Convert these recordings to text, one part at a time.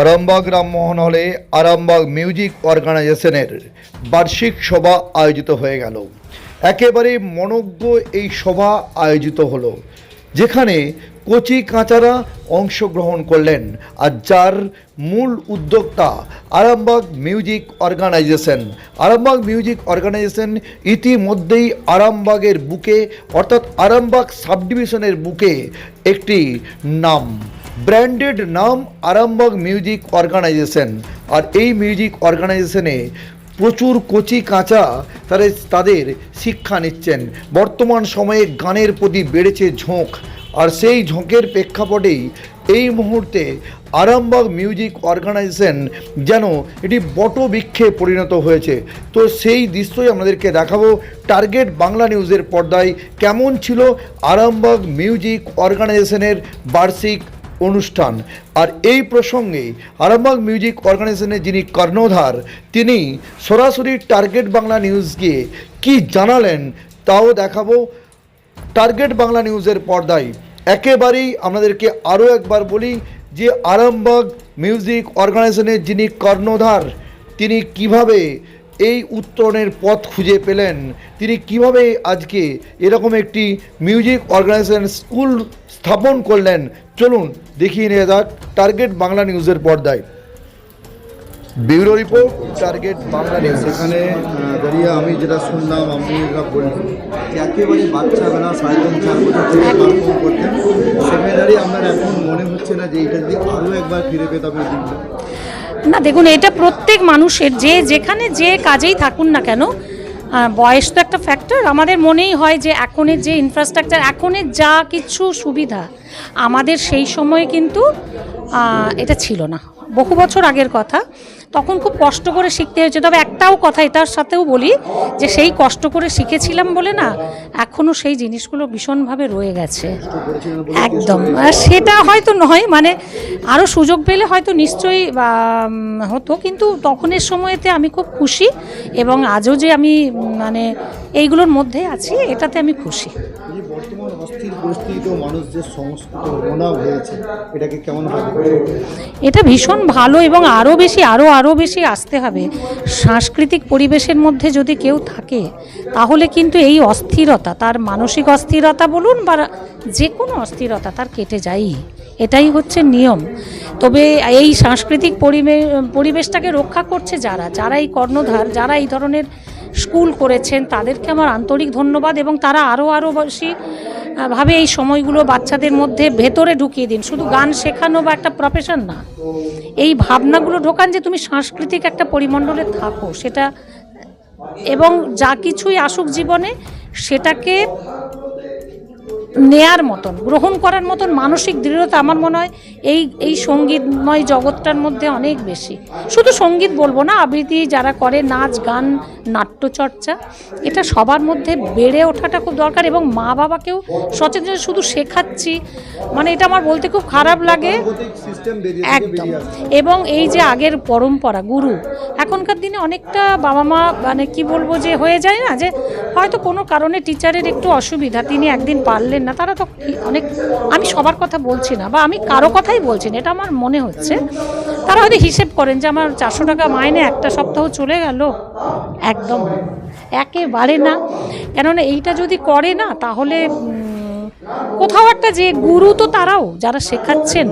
আরামবাগ রামমোহন হলে আরামবাগ মিউজিক অর্গানাইজেশনের বার্ষিক সভা আয়োজিত হয়ে গেল। একেবারে মনোজ্ঞ এই সভা আয়োজিত হলো, যেখানে কচি কাঁচারা অংশগ্রহণ করলেন, আর যার মূল উদ্যোক্তা Arambagh music organisation. Arambagh music organisation ইতিমধ্যেই আরামবাগের বুকে অর্থাৎ আরামবাগ সাব ডিভিশনের বুকে একটি নাম, ব্র্যান্ডেড নাম আরামবাগ মিউজিক অর্গানাইজেশন। আর এই মিউজিক অর্গানাইজেশনে প্রচুর কচি কাঁচা তাদের শিক্ষা নিচ্ছেন। বর্তমান সময়ে গানের প্রতি বেড়েছে ঝোঁক, আর সেই ঝোঁকের প্রেক্ষাপটেই এই মুহূর্তে আরামবাগ মিউজিক অর্গানাইজেশন যেন এটি বটবৃক্ষে পরিণত হয়েছে। তো সেই দৃশ্যই আমাদেরকে দেখাবো টার্গেট বাংলা নিউজের পর্দায়। কেমন ছিল আরামবাগ মিউজিক অর্গানাইজেশনের বার্ষিক অনুষ্ঠান, আর এই প্রসঙ্গে আরামবাগ মিউজিক অর্গানাইজেশনের যিনি কর্ণধার, তিনি সরাসরি টার্গেট বাংলা নিউজকে কি জানালেন তাও দেখাবো টার্গেট বাংলা নিউজের পর্দায়। একেবারেই আপনাদেরকে আরও একবার বলি যে আরামবাগ মিউজিক অর্গানাইজেশনের যিনি কর্ণধার, তিনি কিভাবে এই উত্তরণের পথ খুঁজে পেলেন, তিনি কিভাবে আজকে এরকম একটি মিউজিক অর্গানাইজেশন স্কুল স্থাপন করলেন, চলুন দেখিয়ে নিয়ে যাক টার্গেট বাংলা নিউজের পর্দায়। Bureau report, target Bangla news. সেখানে দাঁড়িয়ে আমি যেটা শুনলাম, আপনারা বললেন যে একেবারে বাচ্চাবেলা 3.5-4 বছর থেকে পারফর্ম করতেন, সেখানে দাঁড়িয়ে আপনার এখন মনে হচ্ছে না যে এইটা যদি আরও একবার ফিরে পেতে হবে? না, দেখুন, এটা প্রত্যেক মানুষের যে যেখানে যে কাজেই থাকুন না কেন, বয়স তো একটা ফ্যাক্টর। আমাদের মনেই হয় যে এখনের যে ইনফ্রাস্ট্রাকচার, এখনের যা কিছু সুবিধা, আমাদের সেই সময়ে কিন্তু এটা ছিল না। বহু বছর আগের কথা, তখন খুব কষ্ট করে শিখতে হয়েছে। তবে একটাও কথা এটার সাথেও বলি যে সেই কষ্ট করে শিখেছিলাম বলে না, এখনও সেই জিনিসগুলো ভীষণভাবে রয়ে গেছে একদম। সেটা হয়তো নয়, মানে আরও সুযোগ পেলে হয়তো নিশ্চয়ই হতো, কিন্তু তখনের সময়তে আমি খুব খুশি, এবং আজও যে আমি মানে এইগুলোর মধ্যে আছি, এটাতে আমি খুশি। বর্তমান অস্থির পরিস্থিতিতেও মানুষ যে সংস্কৃত মনা হয়েছে, এটাকে কেমন ভাবে? এটা ভীষণ ভালো, এবং আরও বেশি আসতে হবে। সাংস্কৃতিক পরিবেশের মধ্যে যদি কেউ থাকে, তাহলে কিন্তু এই অস্থিরতা, তার মানসিক অস্থিরতা বলুন বা যে কোনো অস্থিরতা, তার কেটে যায়। এটাই হচ্ছে নিয়ম। তবে এই সাংস্কৃতিক পরিবেশটাকে রক্ষা করছে যারা এই কর্ণধার, যারা এই ধরনের স্কুল করেছেন, তাদেরকে আমার আন্তরিক ধন্যবাদ। এবং তারা আরও বেশি ভাবে এই সময়গুলো বাচ্চাদের মধ্যে ভেতরে ঢুকিয়ে দিন। শুধু গান শেখানো বা একটা প্রফেশন না, এই ভাবনাগুলো ঢোকান যে তুমি সাংস্কৃতিক একটা পরিমণ্ডলে থাকো, সেটা এবং যা কিছুই আসুক জীবনে, সেটাকে নেয়ার মতন, গ্রহণ করার মতন মানসিক দৃঢ়তা আমার মনে হয় এই সঙ্গীতময় জগৎটার মধ্যে অনেক বেশি। শুধু সঙ্গীত বলবো না, আবৃত্তি যারা করে, নাচ গান নাট্যচর্চা, এটা সবার মধ্যে বেড়ে ওঠাটা খুব দরকার। এবং মা বাবাকেও সচেতন, শুধু শেখাচ্ছি মানে এটা আমার বলতে খুব খারাপ লাগে একদম। এবং এই যে আগের পরম্পরা, গুরু, এখনকার দিনে অনেকটা বাবা মা মানে কি বলবো যে হয়ে যায় না, যে হয়তো কোনো কারণে টিচারের একটু অসুবিধা, তিনি একদিন পারলেন না, তারা তো অনেক, আমি সবার কথা বলছি না বা আমি কারো কথাই বলছি না, এটা আমার মনে হচ্ছে তারা হয়তো হিসেব করেন যে আমার 400 টাকা মাইনে একটা সপ্তাহ চলে গেল। একদম একেবারে না, কেননা এইটা যদি করে না, তাহলে কোথাও একটা, যে গুরু তো তারাও যারা শেখাচ্ছেন,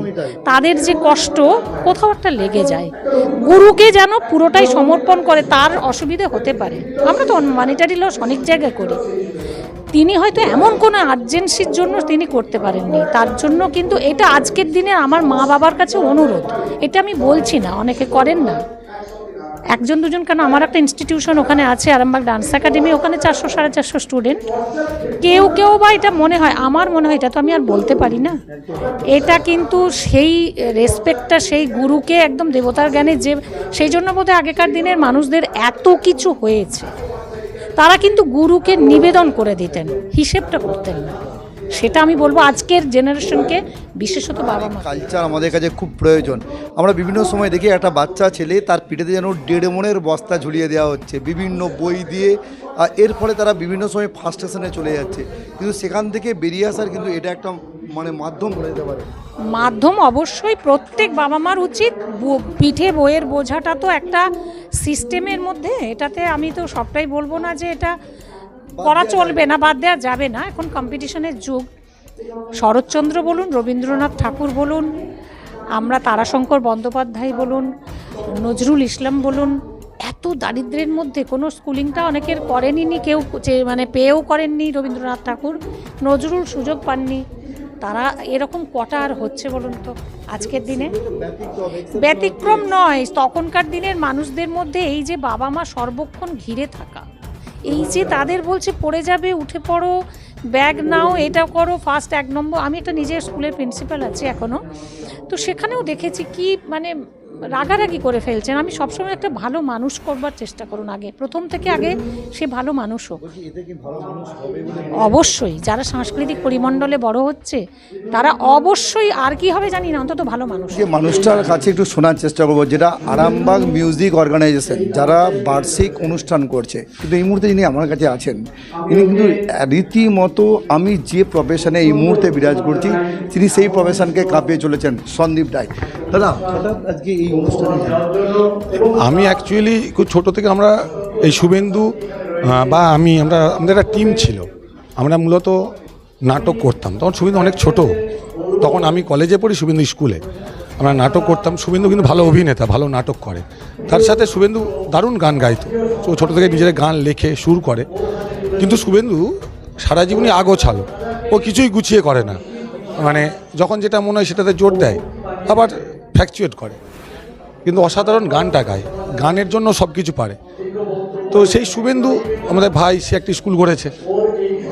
তাদের যে কষ্ট কোথাও একটা লেগে যায়। গুরুকে যেন পুরোটাই সমর্পণ করে, তার অসুবিধে হতে পারে। আমরা তো মানিটারি লস অনেক জায়গায় করি, তিনি হয়তো এমন কোনো আর্জেন্সির জন্য তিনি করতে পারেননি, তার জন্য কিন্তু এটা আজকের দিনে আমার মা বাবার কাছে অনুরোধ। এটা আমি বলছি না অনেকে করেন না, একজন দুজন কেন, আমার একটা ইনস্টিটিউশন ওখানে আছে, আরামবাগ ডান্স একাডেমি, ওখানে 400-450 স্টুডেন্ট। কেউ বা এটা মনে হয়, আমার মনে হয়, এটা তো আমি আর বলতে পারি না, এটা কিন্তু সেই রেসপেক্টটা সেই গুরুকে একদম দেবতার জ্ঞানে, যে সেই জন্য বোধহয় আগেকার দিনের মানুষদের এত কিছু হয়েছে, তারা কিন্তু গুরুকে নিবেদন করে দিতেন, হিসেবটা করতেন না। সেটা আমি বলবো আজকের জেনারেশনকে, বিশেষত বাবা মা। কালচার আমাদের কাছে খুব প্রয়োজন। আমরা বিভিন্ন সময় দেখি একটা বাচ্চা ছেলে তার পিঠেতে যেন 1.5 মনের বস্তা ঝুলিয়ে দেওয়া হচ্ছে বিভিন্ন বই দিয়ে, আর এর ফলে তারা বিভিন্ন সময় ফার্স্টেশনে চলে যাচ্ছে, কিন্তু সেখান থেকে বেরিয়ে আসার কিন্তু এটা একটা মানে মাধ্যম বলে দিতে পারে। মাধ্যম অবশ্যই প্রত্যেক বাবা মার উচিত। পিঠে বইয়ের বোঝাটা তো একটা সিস্টেমের মধ্যে, এটাতে আমি তো সবটাই বলবো না যে এটা করা চলবে না, বাদ দেওয়া যাবে না। এখন কম্পিটিশনের যুগ। শরৎচন্দ্র বলুন, রবীন্দ্রনাথ ঠাকুর বলুন, আমরা তারাশঙ্কর বন্দ্যোপাধ্যায় বলুন, নজরুল ইসলাম বলুন, এত দারিদ্র্যের মধ্যে কোনো স্কুলিংটা অনেকের করেনি, কেউ মানে পেয়েও করেননি। রবীন্দ্রনাথ ঠাকুর, নজরুল সুযোগ পাননি, তারা এরকম কটা আর হচ্ছে বলুন তো আজকের দিনে? ব্যতিক্রম নয়। তখনকার দিনের মানুষদের মধ্যে এই যে বাবা মা সর্বক্ষণ ঘিরে থাকা, এই যে তাদের বলছে পড়ে যাবে, উঠে পড়ো, ব্যাগ নাও, এটা করো, ফার্স্ট 1 নম্বর। আমি একটা নিজের স্কুলের প্রিন্সিপাল আছি এখনও, তো সেখানেও দেখেছি কি মানে রাগারাগি করে ফেলছেন। আমি সবসময় একটা ভালো মানুষ করবার চেষ্টা করুন, আগে প্রথম থেকে আগে সে ভালো মানুষ হোক। অবশ্যই যারা সাংস্কৃতিক পরিমণ্ডলে বড় হচ্ছে তারা অবশ্যই, আর কি হবে জানি না, অন্তত ভালো মানুষ। যে মানুষটার কাছে একটু শোনার চেষ্টা করবো, যেটা আরামবাগ মিউজিক অর্গানাইজেশন যারা বার্ষিক অনুষ্ঠান করছে, কিন্তু এই মুহূর্তে যিনি আমার কাছে আছেন তিনি কিন্তু রীতিমতো আমি যে প্রফেশনে এই মুহূর্তে বিরাজ করছি তিনি সেই প্রফেশনকে কাঁপিয়ে চলেছেন, সন্দীপ রায়। দাদা, হঠাৎ আজকে এই অনুষ্ঠানে আমি অ্যাকচুয়ালি খুব ছোটো থেকে আমরা এই শুভেন্দু বা আমাদের একটা টিম ছিল, আমরা মূলত নাটক করতাম। তখন শুভেন্দু অনেক ছোট, তখন আমি কলেজে পড়ি, শুভেন্দু স্কুলে। আমরা নাটক করতাম। শুভেন্দু কিন্তু ভালো অভিনেতা, ভালো নাটক করে। তার সাথে শুভেন্দু দারুণ গান গাইতো, তো ছোটো থেকে নিজের গান লেখে সুর করে। কিন্তু শুভেন্দু সারা জীবনই আগোছালো, ও কিছুই গুছিয়ে করে না, মানে যখন যেটা মনে হয় সেটাতে জোর দেয়, আবার ফ্ল্যাকচুয়েট করে, কিন্তু অসাধারণ গানটা গায়, গানের জন্য সব কিছু পারে। তো সেই শুভেন্দু আমাদের ভাই, সে একটি স্কুল করেছে,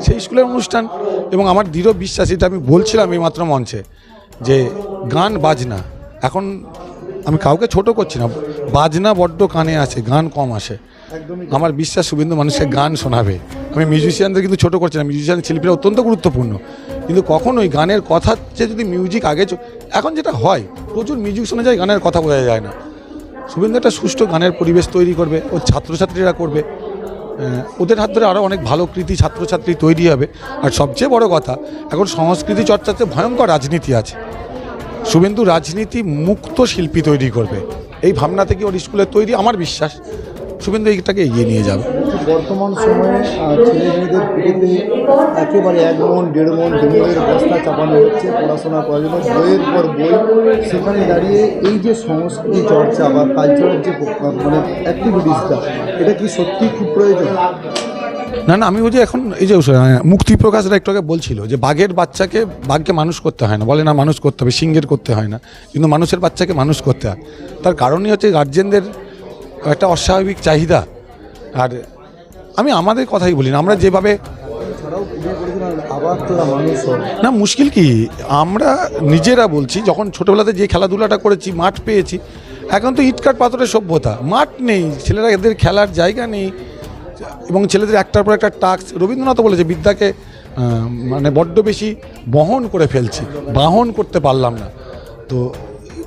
সেই স্কুলের অনুষ্ঠান, এবং আমার দৃঢ় বিশ্বাস, এটা আমি বলছিলাম এই মাত্র মঞ্চে, যে গান বাজনা এখন আমি কাউকে ছোট করছি না, বাজনা বড্ড কানে আসে, গান কম আসে। আমার বিশ্বাস শুভেন্দু মানুষকে গান শোনাবে। আমি মিউজিশিয়ানদের কিন্তু ছোট করছি না, মিউজিশিয়ান শিল্পীরা অত্যন্ত গুরুত্বপূর্ণ, কিন্তু কখনোই গানের কথা যে যদি মিউজিক আগে, এখন যেটা হয় প্রচুর মিউজিক শোনা যায়, গানের কথা বোঝা যায় না। শুভেন্দু একটা সুষ্ঠু গানের পরিবেশ তৈরি করবে, ওর ছাত্রছাত্রীরা করবে, ওদের হাত ধরে আরও অনেক ভালো কৃতি ছাত্রছাত্রী তৈরি হবে। আর সবচেয়ে বড় কথা, এখন সংস্কৃতি চর্চাতে ভয়ঙ্কর রাজনীতি আছে, শুভেন্দু রাজনীতি মুক্ত শিল্পী তৈরি করবে, এই ভাবনা থেকে ওর স্কুলে তৈরি। আমার বিশ্বাস শুভেন্দু এইটাকে এগিয়ে নিয়ে যাবে। বর্তমান সময়ে ছেলে মেয়েদের পিঠেতে একেবারে 1 মন 1.5 মন ডেমোলের বস্তা চাপানো হচ্ছে পড়াশোনা করার জন্য, বইয়ের পর বই। সেখানে দাঁড়িয়ে এই যে সংস্কৃতি চর্চা বা কালচারাল যে মানে অ্যাক্টিভিটিসটা, এটা কি সত্যি খুব প্রয়োজন? না, আমি বলছি এখন এই যে মুক্তি প্রকাশরা একটু আগে বলছিল যে বাঘের বাচ্চাকে বাঘকে মানুষ করতে হয় না, বলে না মানুষ করতে হবে, সিংহের করতে হয় না, কিন্তু মানুষের বাচ্চাকে মানুষ করতে হয়। তার কারণই হচ্ছে গার্জেনদের একটা অস্বাভাবিক চাহিদা। আর আমি আমাদের কথাই বলি না, আমরা যেভাবে না, মুশকিল কি, আমরা নিজেরা বলছি, যখন ছোটোবেলাতে যে খেলাধুলাটা করেছি, মাঠ পেয়েছি, এখন তো ইটকাট পাথরের সভ্যতা, মাঠ নেই, ছেলেরা এদের খেলার জায়গা নেই, এবং ছেলেদের একটার পর একটা টাস্ক। রবীন্দ্রনাথ বলেছে বিদ্যাকে মানে বড্ড বেশি বহন করে ফেলছি, বাহন করতে পারলাম না। তো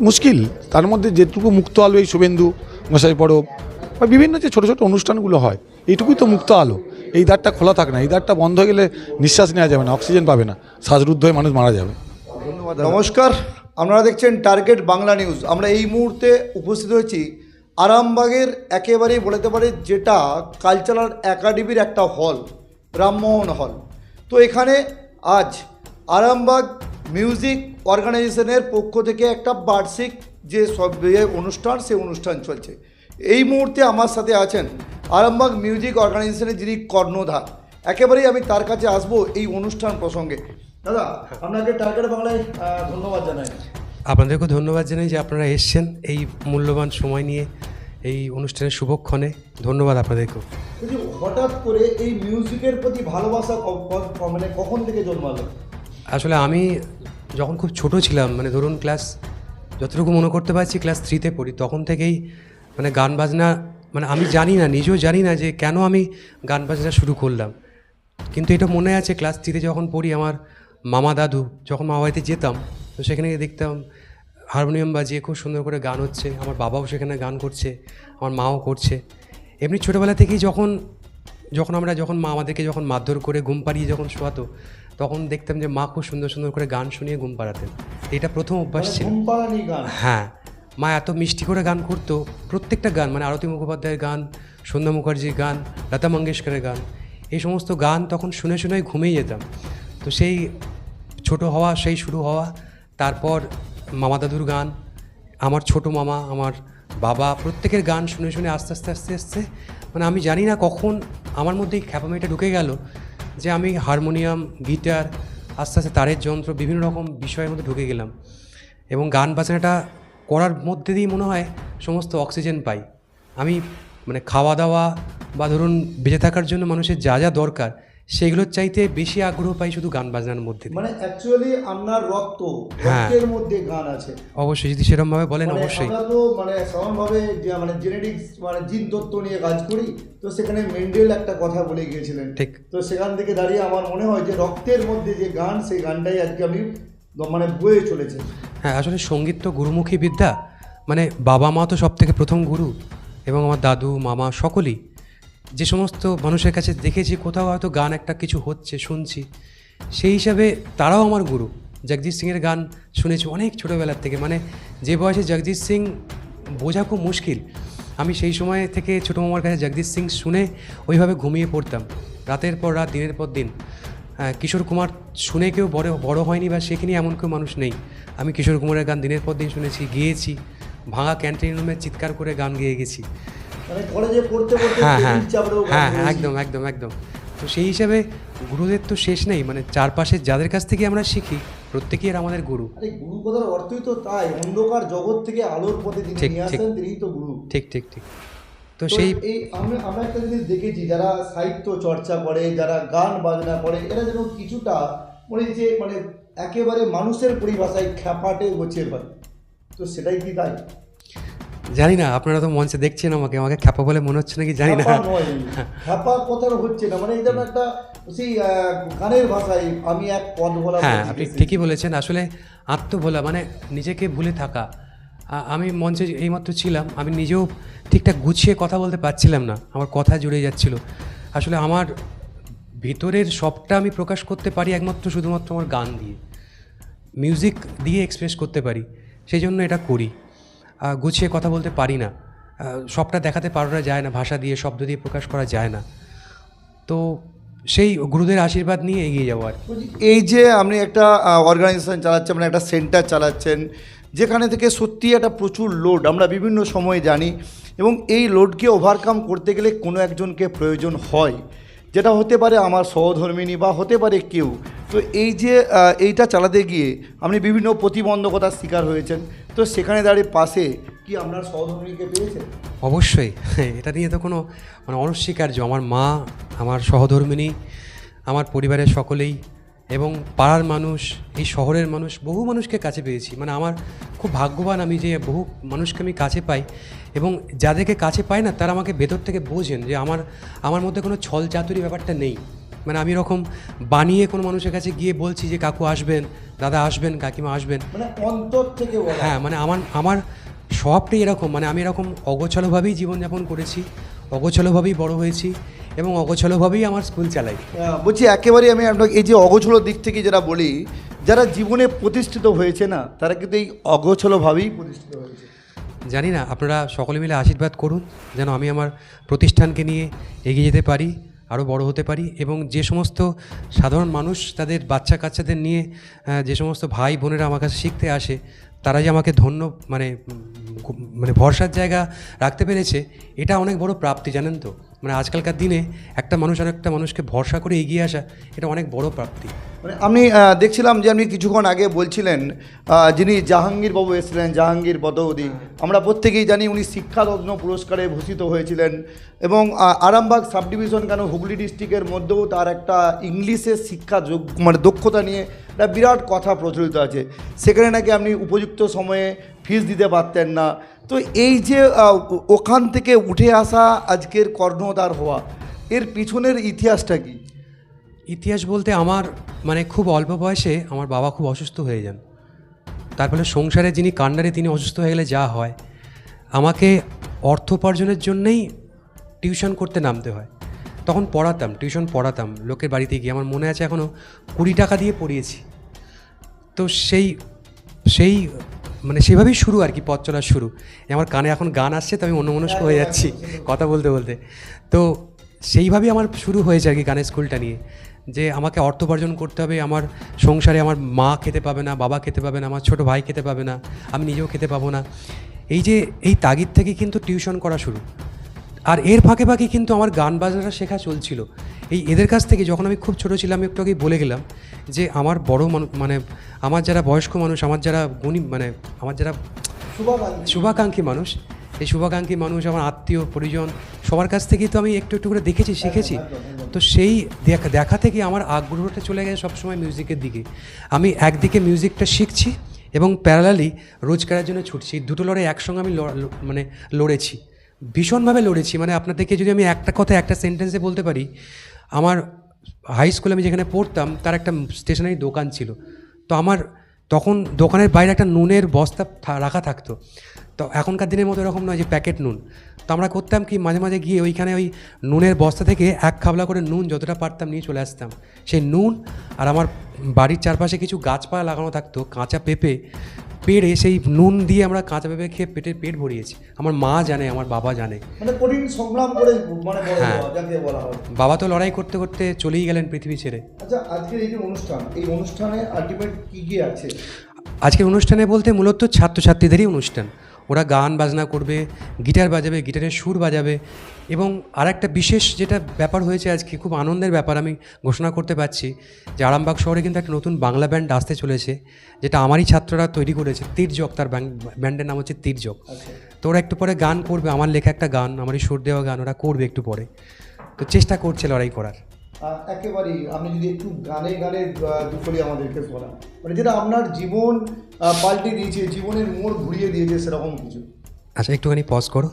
মুশকিল, তার মধ্যে যেটুকু মুক্ত আলো এই শুভেন্দু মশাই পড়ো বা বিভিন্ন যে ছোটো ছোটো অনুষ্ঠানগুলো হয়, এইটুকুই তো মুক্ত আলো। এই দ্বারটা খোলা থাকে না, এই দ্বারটা বন্ধ হয়ে গেলে নিঃশ্বাস নেওয়া যাবে না, অক্সিজেন পাবে না, শ্বাসরুদ্ধ হয়ে মানুষ মারা যাবে। ধন্যবাদ। নমস্কার, আপনারা দেখছেন টার্গেট বাংলা নিউজ। আমরা এই মুহূর্তে উপস্থিত হয়েছি আরামবাগের একেবারেই বলতে পারে যেটা কালচারাল একাডেমির একটা হল, রামমোহন হল। তো এখানে আজ আরামবাগ মিউজিক অর্গানাইজেশনের পক্ষ থেকে একটা বার্ষিক যে সব অনুষ্ঠান, সেই অনুষ্ঠান চলছে। এই মুহূর্তে আমার সাথে আছেন আরামবাগ মিউজিক অর্গানাইজেশনের যিনি কর্ণধার। একেবারেই আমি তার কাছে আসবো এই অনুষ্ঠান প্রসঙ্গে। দাদা, আপনাকে টার্গেট বাংলায় ধন্যবাদ জানাই। আপনাদেরকেও ধন্যবাদ জানাই যে আপনারা এসছেন এই মূল্যবান সময় নিয়ে এই অনুষ্ঠানের শুভক্ষণে। ধন্যবাদ আপনাদেরকেও। হঠাৎ করে এই মিউজিকের প্রতি ভালোবাসা মানে কখন থেকে জন্মালো? আসলে আমি যখন খুব ছোট ছিলাম, মানে ধরুন ক্লাস, যতটুকু মনে করতে পারছি ক্লাস 3তে পড়ি, তখন থেকেই মানে গান বাজনা, মানে আমি জানি না, নিজেও জানি না যে কেন আমি গান বাজনা শুরু করলাম, কিন্তু এটা মনে আছে ক্লাস 3তে যখন পড়ি আমার মামা দাদু যখন মামা বাড়িতে যেতাম তো সেখানে গিয়ে দেখতাম হারমোনিয়াম বাজিয়ে খুব সুন্দর করে গান হচ্ছে, আমার বাবাও সেখানে গান করছে, আমার মাও করছে। এমনি ছোটোবেলা থেকেই যখন মা আমাদেরকে যখন মারধর করে ঘুম পাড়িয়ে যখন শোয়াতো তখন দেখতাম যে মা খুব সুন্দর সুন্দর করে গান শুনিয়ে ঘুম পাড়াতেন। এটা প্রথম অভ্যাস ছিল। ঘুমপাড়ানি গান। হ্যাঁ, মা এত মিষ্টি করে গান করতো, প্রত্যেকটা গান মানে আরতি মুখোপাধ্যায়ের গান, সন্ধ্যা মুখার্জির গান, লতা মঙ্গেশকরের গান, এই সমস্ত গান তখন শুনে শুনেই ঘুমিয়ে যেতাম। তো সেই ছোট হওয়া, সেই শুরু হওয়া, তারপর মামা দাদুর গান, আমার ছোট মামা, আমার বাবা, প্রত্যেকের গান শুনে শুনে আস্তে আস্তে আস্তে আস্তে মানে আমি জানি না কখন আমার মধ্যে এই খ্যাপামিটা ঢুকে গেল যে আমি হারমোনিয়াম, গিটার, আস্তে আস্তে তারের যন্ত্র, বিভিন্ন রকম বিষয়ের মধ্যে ঢুকে গেলাম এবং গান বাজনাটা করার মধ্যে দিয়েই মনে হয় সমস্ত অক্সিজেন পাই আমি। মানে খাওয়া দাওয়া বা ধরুন বেঁচে থাকার জন্য মানুষের যা যা দরকার সেগুলোর চাইতে বেশি আগ্রহ পাই শুধু গান বাজনার মধ্যে দিয়ে। মানে অ্যাকচুয়ালি আপনার হ্যাঁ। রক্তের মধ্যে গান আছে। অবশ্যই, যদি সেরকমভাবে বলেন মানে অবশ্যই। আমরা তো মানে সাধারণভাবে মানে জেনেটিক্স মানে জিন তত্ত্ব নিয়ে কাজ করি, তো সেখানে মেন্ডেল একটা কথা বলে গিয়েছিলেন। ঠিক। তো সেখান থেকে দাঁড়িয়ে আমার মনে হয় যে রক্তের মধ্যে যে গান, সেই গানটাই আজকে আমি মানে বয়ে চলেছে। হ্যাঁ, আসলে সঙ্গীত তো গুরুমুখী বিদ্যা, মানে বাবা মা তো সব থেকে প্রথম গুরু এবং আমার দাদু মামা সকলেই যে সমস্ত মানুষের কাছে দেখেছি কোথাও হয়তো গান একটা কিছু হচ্ছে শুনছি, সেই হিসাবে তারাও আমার গুরু। জগজিৎ সিংয়ের গান শুনেছি অনেক ছোটোবেলার থেকে, মানে যে বয়সে জগজিৎ সিং বোঝা খুব মুশকিল, আমি সেই সময় থেকে ছোটো মামার কাছে জগজিৎ সিং শুনে ওইভাবে ঘুমিয়ে পড়তাম রাতের পর রাত, দিনের পর দিন। কিশোর কুমার শুনে কেউ বড় হয়নি বা শেখেনি এমন কেউ মানুষ নেই। আমি কিশোর কুমারের গান দিনের পর দিন শুনেছি, গেয়েছি, ভাঙা ক্যান্টিন রুমে চিৎকার করে গান গেয়ে গেছি। মানে কলেজে পড়তে পড়তে হ্যাঁ হ্যাঁ টেবিল চাপড়েও গান হ্যাঁ গেয়েছি। একদম একদম একদম। তো সেই হিসাবে গুরুদের তো শেষ নেই, মানে চারপাশে যাদের কাছ থেকে আমরা শিখি প্রত্যেকেই আর আমাদের গুরু। আরে গুরু কথার অর্থই তো তাই, অন্ধকার জগৎ থেকে আলোর পথে যিনি ঠিক, নিয়ে ঠিক। আসেন তিনিই তো গুরু। ঠিক ঠিক ঠিক। তো তো সেই এই আমরা একটা জিনিস দেখেছি, যারা সাহিত্য চর্চা করে, যারা গান বাজনা করে, এরা যেন কিছুটা মনে যে মানে একেবারে মানুষের পরিভাষায় খ্যাপাটে গোছের হয়, তো সেটাই কি তাই? জানি না, আপনারা তো মঞ্চে দেখছেন আমাকে খ্যাপা বলে মনে হচ্ছে নাকি জানি না। খ্যাপা নয়, খ্যাপা কথার হচ্ছে না, মানে এই যেন একটা সেই গানের ভাষায় আমি এক পদ বলা। হ্যাঁ, আপনি ঠিকই বলেছেন। আসলে আত্মভোলা মানে নিজেকে ভুলে থাকা। আমি মঞ্চে এইমাত্র ছিলাম, আমি নিজেও ঠিকঠাক গুছিয়ে কথা বলতে পারছিলাম না, আমার কথা জুড়ে যাচ্ছিল। আসলে আমার ভিতরের সবটা আমি প্রকাশ করতে পারি একমাত্র শুধুমাত্র আমার গান দিয়ে, মিউজিক দিয়ে এক্সপ্রেস করতে পারি, সেই জন্য এটা করি। গুছিয়ে কথা বলতে পারি না, সবটা দেখাতে পারা যায় না, ভাষা দিয়ে শব্দ দিয়ে প্রকাশ করা যায় না। তো সেই গুরুদের আশীর্বাদ নিয়ে এগিয়ে যাবো আর কি। এই যে আপনি একটা অর্গানাইজেশন চালাচ্ছেন, মানে একটা সেন্টার চালাচ্ছেন, যেখানে থেকে সত্যি একটা প্রচুর লোড আমরা বিভিন্ন সময়ে জানি, এবং এই লোডকে ওভারকাম করতে গেলে কোনো একজনকে প্রয়োজন হয়, যেটা হতে পারে আমার সহধর্মিণী বা হতে পারে কেউ। তো এই যে এইটা চালাতে গিয়ে আপনি বিভিন্ন প্রতিবন্ধকতার শিকার হয়েছেন, তো সেখানে দাঁড়িয়ে পাশে কি আপনার সহধর্মিণীকে পেয়েছেন? অবশ্যই, এটা নিয়ে তো কোনো মানে অনস্বীকার্য। আমার মা, আমার সহধর্মিণী, আমার পরিবারের সকলেই এবং পাড়ার মানুষ, এই শহরের মানুষ, বহু মানুষকে কাছে পেয়েছি। মানে আমার খুব ভাগ্যবান আমি যে বহু মানুষকে আমি কাছে পাই, এবং যাদেরকে কাছে পাই না তারা আমাকে ভেতর থেকে বোঝেন যে আমার মধ্যে কোনো ছল চাতুরি ব্যাপারটা নেই। মানে আমি এরকম বানিয়ে কোনো মানুষের কাছে গিয়ে বলছি যে কাকু আসবেন, দাদা আসবেন, কাকিমা আসবেন, মানে অন্তর থেকে বলা। হ্যাঁ, মানে আমার স্বভাবটাই এরকম। মানে আমি এরকম অগোছালোভাবেই জীবনযাপন করেছি, অগোছালোভাবেই বড় হয়েছি এবং অগোছালোভাবেই আমার স্কুল চালাই। বলছি একেবারেই আমি আপনাকে এই যে অগোছলো দিক থেকে যারা বলি, যারা জীবনে প্রতিষ্ঠিত হয়েছে না, তারা কিন্তু এই অগোছলোভাবেই প্রতিষ্ঠিত হয়েছে। জানি না, আপনারা সকলে মিলে আশীর্বাদ করুন যেন আমি আমার প্রতিষ্ঠানকে নিয়ে এগিয়ে যেতে পারি, আরও বড় হতে পারি, এবং যে সমস্ত সাধারণ মানুষ তাদের বাচ্চা কাচ্চাদের নিয়ে যে সমস্ত ভাই বোনেরা আমার কাছে শিখতে আসে, তারা যে আমাকে ধন্য মানে ভরসার জায়গা রাখতে পেরেছে, এটা অনেক বড় প্রাপ্তি, জানেন তো। মানে আজকালকার দিনে একটা মানুষ আর একটা মানুষকে ভরসা করে এগিয়ে আসা, এটা অনেক বড় প্রাপ্তি। মানে আমি দেখছিলাম যে আপনি কিছুক্ষণ আগে বলছিলেন যিনি জাহাঙ্গীর বাবু এসেছিলেন, জাহাঙ্গীর বদৌদি, আমরা প্রত্যেকেই জানি উনি শিক্ষারত্ন পুরস্কারে ভূষিত হয়েছিলেন, এবং আরামবাগ সাব ডিভিশন কেন হুগলি ডিস্ট্রিক্টের মধ্যেও তার একটা ইংলিশের শিক্ষা মানে দক্ষতা নিয়ে একটা বিরাট কথা প্রচলিত আছে। সেখানে নাকি আপনি উপযুক্ত সময়ে ফিস দিতে পারতেন না। তো এই যে ওখান থেকে উঠে আসা আজকের কর্ণধার হওয়া, এর পিছনের ইতিহাসটা কি? ইতিহাস বলতে আমার মানে খুব অল্প বয়সে আমার বাবা খুব অসুস্থ হয়ে যান। তার ফলে সংসারে যিনি কাণ্ডারে তিনি অসুস্থ হয়ে গেলে যা হয়, আমাকে অর্থ উপার্জনের জন্যেই টিউশন করতে নামতে হয়। তখন টিউশন পড়াতাম লোকের বাড়িতে গিয়ে। আমার মনে আছে এখনও 20 টাকা দিয়ে পড়িয়েছি। তো সেই মানে সেভাবেই শুরু আর কি, পথ চলার শুরু। আমার কানে এখন গান আসছে তো আমি অন্যমনস্ক হয়ে যাচ্ছি কথা বলতে বলতে। তো সেইভাবেই আমার শুরু হয়েছে আর কি গানের স্কুলটা নিয়ে, যে আমাকে অর্থ উপার্জন করতে হবে। আমার সংসারে আমার মা খেতে পাবে না, বাবা খেতে পাবে না, আমার ছোটো ভাই খেতে পাবে না, আমি নিজেও খেতে পাবো না। এই তাগিদ থেকে কিন্তু টিউশন করা শুরু। আর এর ফাঁকে ফাঁকে কিন্তু আমার গান বাজনাটা শেখা চলছিল। এদের কাছ থেকে যখন আমি খুব ছোটো ছিলাম, একটু আগেই বলে গেলাম যে আমার বড় মানে আমার যারা বয়স্ক মানুষ, আমার যারা গুণী মানে আমার যারা শুভাকাঙ্ক্ষী মানুষ, এই শুভাকাঙ্ক্ষী মানুষ আমার আত্মীয় পরিজন সবার কাছ থেকেই তো আমি একটু একটু করে দেখেছি, শিখেছি। তো সেই দেখা থেকে আমার আগ্রহটা চলে গেছে সবসময় মিউজিকের দিকে। আমি একদিকে মিউজিকটা শিখছি এবং প্যারালালি রোজগারের জন্য ছুটছি। দুটো লড়াই একসঙ্গে আমি মানে লড়েছি, ভীষণভাবে লড়েছি। মানে আপনাদেরকে যদি আমি একটা কথা একটা সেন্টেন্সে বলতে পারি, আমার হাই স্কুলে আমি যেখানে পড়তাম তার একটা স্টেশনারি দোকান ছিল। তো আমার তখন দোকানের বাইরে একটা নুনের বস্তা রাখা থাকতো। তো এখনকার দিনের মতো এরকম নয় যে প্যাকেট নুন। তো আমরা করতাম কি, মাঝে মাঝে গিয়ে ওইখানে ওই নুনের বস্তা থেকে এক খাবলা করে নুন যতটা পারতাম নিয়ে চলে আসতাম। সেই নুন আর আমার বাড়ির চারপাশে কিছু গাছপালা লাগানো থাকতো, কাঁচা পেঁপে পেড়ে সেই নুন দিয়ে আমরা কাঁচা পেঁপে খেয়ে পেট ভরিয়েছি। আমার মা জানে, আমার বাবা জানে। মানে কঠিন সংগ্রাম করে মানে হ্যাঁ, যাকে বলা হয়। বাবা তো লড়াই করতে করতে চলেই গেলেন পৃথিবী ছেড়ে। আচ্ছা, আজকের এই যে অনুষ্ঠান, এই অনুষ্ঠানে আলটিমেট কি আছে? আজকের অনুষ্ঠানে বলতে মূলত ছাত্রছাত্রীদেরই অনুষ্ঠান। ওরা গান বাজনা করবে, গিটার বাজাবে, গিটারের সুর বাজাবে। এবং আর একটা বিশেষ যেটা ব্যাপার হয়েছে আজকে, খুব আনন্দের ব্যাপার আমি ঘোষণা করতে পারছি যে আরামবাগ শহরে কিন্তু একটা নতুন বাংলা ব্যান্ড আসতে চলেছে, যেটা আমারই ছাত্ররা তৈরি করেছে। তির্যক, তার ব্যান্ডের নাম হচ্ছে তির্যক। তো ওরা একটু পরে গান করবে, আমার লেখা একটা গান, আমারই সুর দেওয়া গান ওরা করবে একটু পরে। তো চেষ্টা করছে লড়াই করার। একেবারেই আপনি যদি একটু গানে গানে দুফলি আমাদেরকে শোনান, মানে যেটা আপনার জীবন পাল্টে দিয়েছে, জীবনের মোড় ঘুরিয়ে দিয়েছে, সেরকম কিছু। আচ্ছা, একটুখানি পজ করো।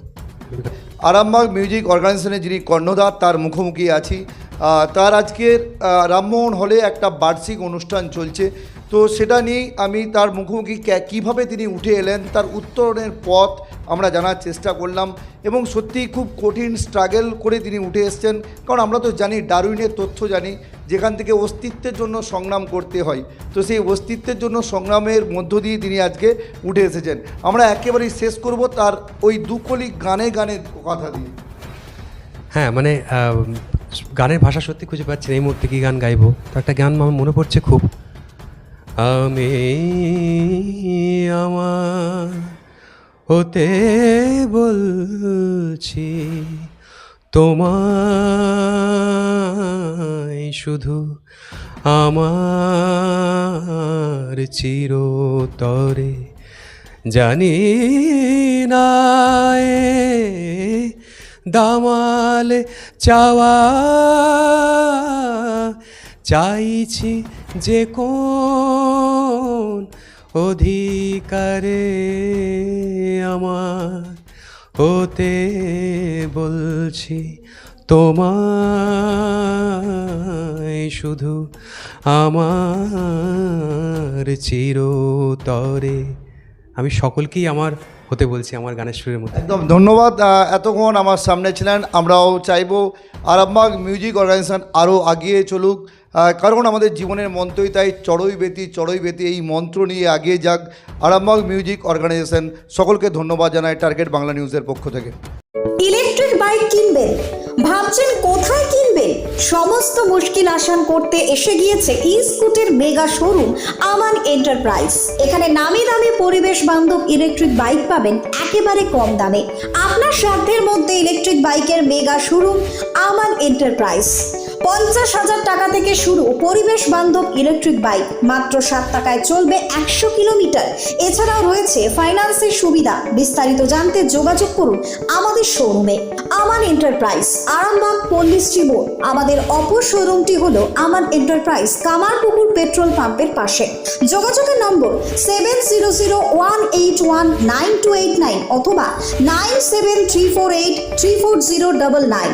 আরামবাগ মিউজিক অর্গানাইজেশনের যিনি কর্ণধার, তার মুখোমুখি আছি। তার আজকের রামমোহন হলে একটা বার্ষিক অনুষ্ঠান চলছে। তো সেটা নিয়েই আমি তার মুখোমুখি কীভাবে তিনি উঠে এলেন, তার উত্তরণের পথ আমরা জানার চেষ্টা করলাম। এবং সত্যিই খুব কঠিন স্ট্রাগল করে তিনি উঠে এসছেন। কারণ আমরা তো জানি, ডারউইনের তথ্য জানি, যেখান থেকে অস্তিত্বের জন্য সংগ্রাম করতে হয়। তো সেই অস্তিত্বের জন্য সংগ্রামের মধ্য দিয়ে তিনি আজকে উঠে এসেছেন। আমরা একেবারেই শেষ করব তার ওই দুকলি গানে গানে কথা দিয়ে। হ্যাঁ, মানে গানের ভাষা সত্যি খুঁজে পাচ্ছি না এই মুহূর্তে, কী গান গাইবো। তো একটা গান আমার মনে পড়ছে খুব, আমি আমার হতে বলছি তোমায়, শুধু আমার চিরতরে, জানি না দামাল চাওয়া, চাইছি যে কোন অধিকারে আমার হতে বলছি তোমায়, শুধু আমার চিরতরে। আমি সকলকেই আমার হতে বলছি আমার গানের সুরের মধ্যে। একদম ধন্যবাদ। এতক্ষণ আমার সামনে ছিলেন। আমরাও চাইবো আরামবাগ মিউজিক অর্গানাইজেশন আরও এগিয়ে চলুক, কারণ আমাদের জীবনের মন্ত্রই তাই, চড়ই বেতি এই মন্ত্র নিয়ে এগিয়ে যাক আরামবাগ মিউজিক অর্গানাইজেশন। সকলকে ধন্যবাদ জানাই টার্গেট বাংলা নিউজের পক্ষ থেকে। ইলেকট্রিক বাইক কিনবেন, ভাবছেন কোথায় কিনবেন? সমস্ত মুশকিল আসান করতে এসে গিয়েছে ই-স্কুটির মেগা শোরুম আমান এন্টারপ্রাইজ। এখানে নামি দামি পরিবেশ বান্ধব ইলেকট্রিক বাইক পাবেন একেবারে কম দামে। আপনার সাধ্যের মধ্যে ইলেকট্রিক বাইকের মেগা শোরুম আমান এন্টারপ্রাইজ। 50,000 টাকা থেকে শুরু পরিবেশ বান্ধব ইলেকট্রিক বাইক, মাত্র 7 টাকায় চলবে 100 কিলোমিটার। এছাড়াও রয়েছে ফাইন্যান্সের সুবিধা। বিস্তারিত জানতে যোগাযোগ করুন আমাদের শোরুমে আমান এন্টারপ্রাইজ, আরামবাগ পল্লীশ্রী মোড়। আমাদের অপর শোরুমটি হলো আমান এন্টারপ্রাইজ, কামারপুকুর পেট্রোল পাম্পের পাশে। যোগাযোগের নম্বর 7001819289 অথবা 9734834099।